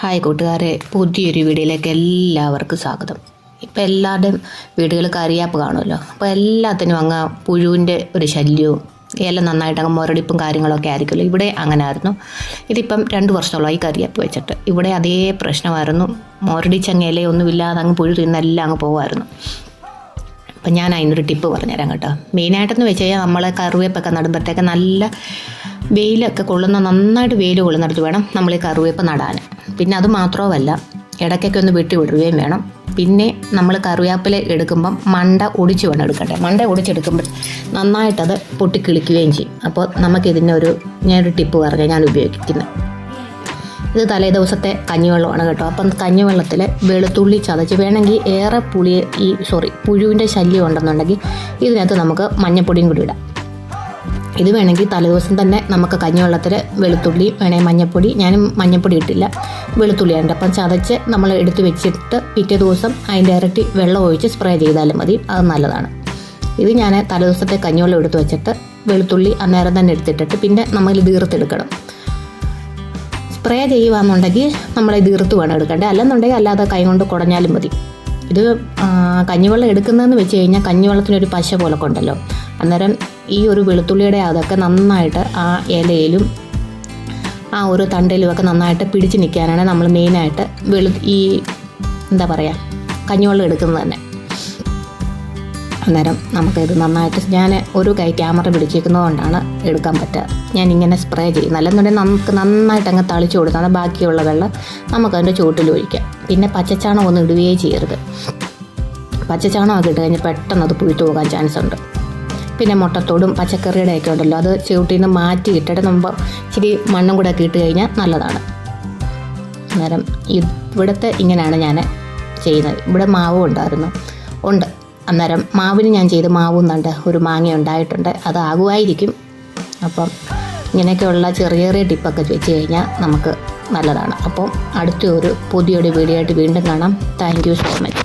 Hi കൂട്ടുകാരെ, പുതിയൊരു വീഡിയോയിലേക്ക് എല്ലാവർക്കും സ്വാഗതം. ഇപ്പം എല്ലാവരുടെയും വീടുകൾ കറിയാപ്പ് കാണുമല്ലോ. അപ്പോൾ എല്ലാത്തിനും അങ്ങ് പുഴുവിൻ്റെ ഒരു ശല്യവും ഇല നന്നായിട്ട് അങ്ങ് മുരടിപ്പും കാര്യങ്ങളൊക്കെ ആയിരിക്കുമല്ലോ. ഇവിടെ അങ്ങനെ ആയിരുന്നു. ഇതിപ്പം 2 വർഷത്തോളമായി കരിയാപ്പ് വെച്ചിട്ട് ഇവിടെ അതേ പ്രശ്നമായിരുന്നു. മുരടിച്ചങ്ങ് ഇലയൊന്നുമില്ലാതെ അങ്ങ് പുഴു തിന്നെല്ലാം അങ്ങ് പോകുമായിരുന്നു. അപ്പം ഞാൻ അതിനൊരു ടിപ്പ് പറഞ്ഞുതരാം കേട്ടോ. മെയിനായിട്ടെന്ന് വെച്ച് കഴിഞ്ഞാൽ നമ്മൾ കറിവേപ്പൊക്കെ നടുമ്പോഴത്തേക്ക് നല്ല വെയിലൊക്കെ നന്നായിട്ട് വെയിൽ കൊള്ളുന്നിടത്ത് വേണം നമ്മൾ ഈ കറിവേപ്പ് നടാൻ. പിന്നെ അത് മാത്രമല്ല, ഇടയ്ക്കൊക്കെ ഒന്ന് വെട്ടി വിടുകയും വേണം. പിന്നെ നമ്മൾ കറിവേപ്പില എടുക്കുമ്പം മണ്ട ഒടിച്ച് വേണം എടുക്കട്ടെ. മണ്ട ഒടിച്ചെടുക്കുമ്പോൾ നന്നായിട്ടത് പൊട്ടിക്കിളിക്കുകയും ചെയ്യും. അപ്പോൾ ഞാനൊരു ടിപ്പ് പറഞ്ഞാൽ ഞാൻ ഉപയോഗിക്കുന്നത്. ഇത് തലേ ദിവസത്തെ കഞ്ഞിവെള്ളമാണ് കേട്ടോ. അപ്പം കഞ്ഞിവെള്ളത്തിൽ വെളുത്തുള്ളി ചതച്ച് വേണമെങ്കിൽ ഏറെ പുഴുവിൻ്റെ ശല്യം ഉണ്ടെന്നുണ്ടെങ്കിൽ ഇതിനകത്ത് നമുക്ക് മഞ്ഞപ്പൊടിയും കൂടി ഇടാം. ഇത് വേണമെങ്കിൽ തലേദിവസം തന്നെ നമുക്ക് കഞ്ഞിവെള്ളത്തിൽ വെളുത്തുള്ളി വേണമെങ്കിൽ മഞ്ഞപ്പൊടി, ഞാനും മഞ്ഞപ്പൊടി ഇട്ടില്ല, വെളുത്തുള്ളിയുണ്ട്. അപ്പം ചതച്ച് നമ്മൾ എടുത്ത് വെച്ചിട്ട് പിറ്റേ ദിവസം അതിൻ്റെ ഇരട്ടി വെള്ളം ഒഴിച്ച് സ്പ്രേ ചെയ്താലും മതി, അത് നല്ലതാണ്. ഇത് ഞാൻ തലേദിവസത്തെ കഞ്ഞിവെള്ളം എടുത്ത് വെച്ചിട്ട് വെളുത്തുള്ളി അന്നേരം തന്നെ എടുത്തിട്ടിട്ട് പിന്നെ നമ്മൾ ഇത് ഈർത്തെടുക്കണം. സ്പ്രേ ചെയ്യുകയാണെന്നുണ്ടെങ്കിൽ നമ്മൾ ഇത് ഈർത്ത് വേണം എടുക്കേണ്ടത്, അല്ലെന്നുണ്ടെങ്കിൽ അല്ലാതെ കൈ കൊണ്ട് കുടഞ്ഞാലും മതി. ഇത് കഞ്ഞിവെള്ളം എടുക്കുന്നതെന്ന് വെച്ച് കഴിഞ്ഞാൽ കഞ്ഞിവെള്ളത്തിനൊരു പശ പോലെ ഉണ്ടല്ലോ, അന്നേരം ഈ ഒരു വെളുത്തുള്ളിയുടെ അതൊക്കെ നന്നായിട്ട് ആ ഇലയിലും ആ ഒരു തണ്ടയിലുമൊക്കെ നന്നായിട്ട് പിടിച്ച് നിൽക്കാനാണ് നമ്മൾ മെയിനായിട്ട് കഞ്ഞിവെള്ളം എടുക്കുന്നത് തന്നെ. അന്നേരം നമുക്കിത് നന്നായിട്ട് ഞാൻ ഒരു കൈ ക്യാമറ പിടിച്ചിരിക്കുന്നതുകൊണ്ടാണ് എടുക്കാൻ പറ്റുക. ഞാനിങ്ങനെ സ്പ്രേ ചെയ്യും. അല്ലെന്നുണ്ടെങ്കിൽ നമുക്ക് നന്നായിട്ട് അങ്ങ് തളിച്ചു കൊടുത്താണ് ബാക്കിയുള്ള വെള്ളം നമുക്കതിൻ്റെ ചുവട്ടിൽ ഒഴിക്കാം. പിന്നെ പച്ചച്ചാണകം ഒന്നും ഇടുകയേ ചെയ്യരുത്. പച്ചച്ചാണകമൊക്കെ ഇട്ട് കഴിഞ്ഞാൽ പെട്ടെന്ന് അത് പുഴുത്തു പോകാൻ ചാൻസ് ഉണ്ട്. പിന്നെ മുട്ടത്തോടും പച്ചക്കറിയുടെ ഒക്കെ ഉണ്ടല്ലോ, അത് ചുവട്ടിൽ നിന്ന് മാറ്റി ഇട്ടിട്ട് നമ്മൾ ഇച്ചിരി മണ്ണും കൂടെ ഒക്കെ ഇട്ട് കഴിഞ്ഞാൽ നല്ലതാണ്. അന്നേരം ഇവിടുത്തെ ഇങ്ങനെയാണ് ഞാൻ ചെയ്യുന്നത്. ഇവിടെ മാവും ഉണ്ട്. അന്നേരം മാവിന് ഞാൻ ചെയ്ത് മാവുന്നുണ്ട്, ഒരു മാങ്ങ ഉണ്ടായിട്ടുണ്ട്, അതാകുമായിരിക്കും. അപ്പം ഇങ്ങനെയൊക്കെയുള്ള ചെറിയ ചെറിയ ടിപ്പൊക്കെ വെച്ച് കഴിഞ്ഞാൽ നമുക്ക് നല്ലതാണ്. അപ്പം അടുത്ത ഒരു പുതിയൊരു വീഡിയോ ആയിട്ട് വീണ്ടും കാണാം. Thank you so much.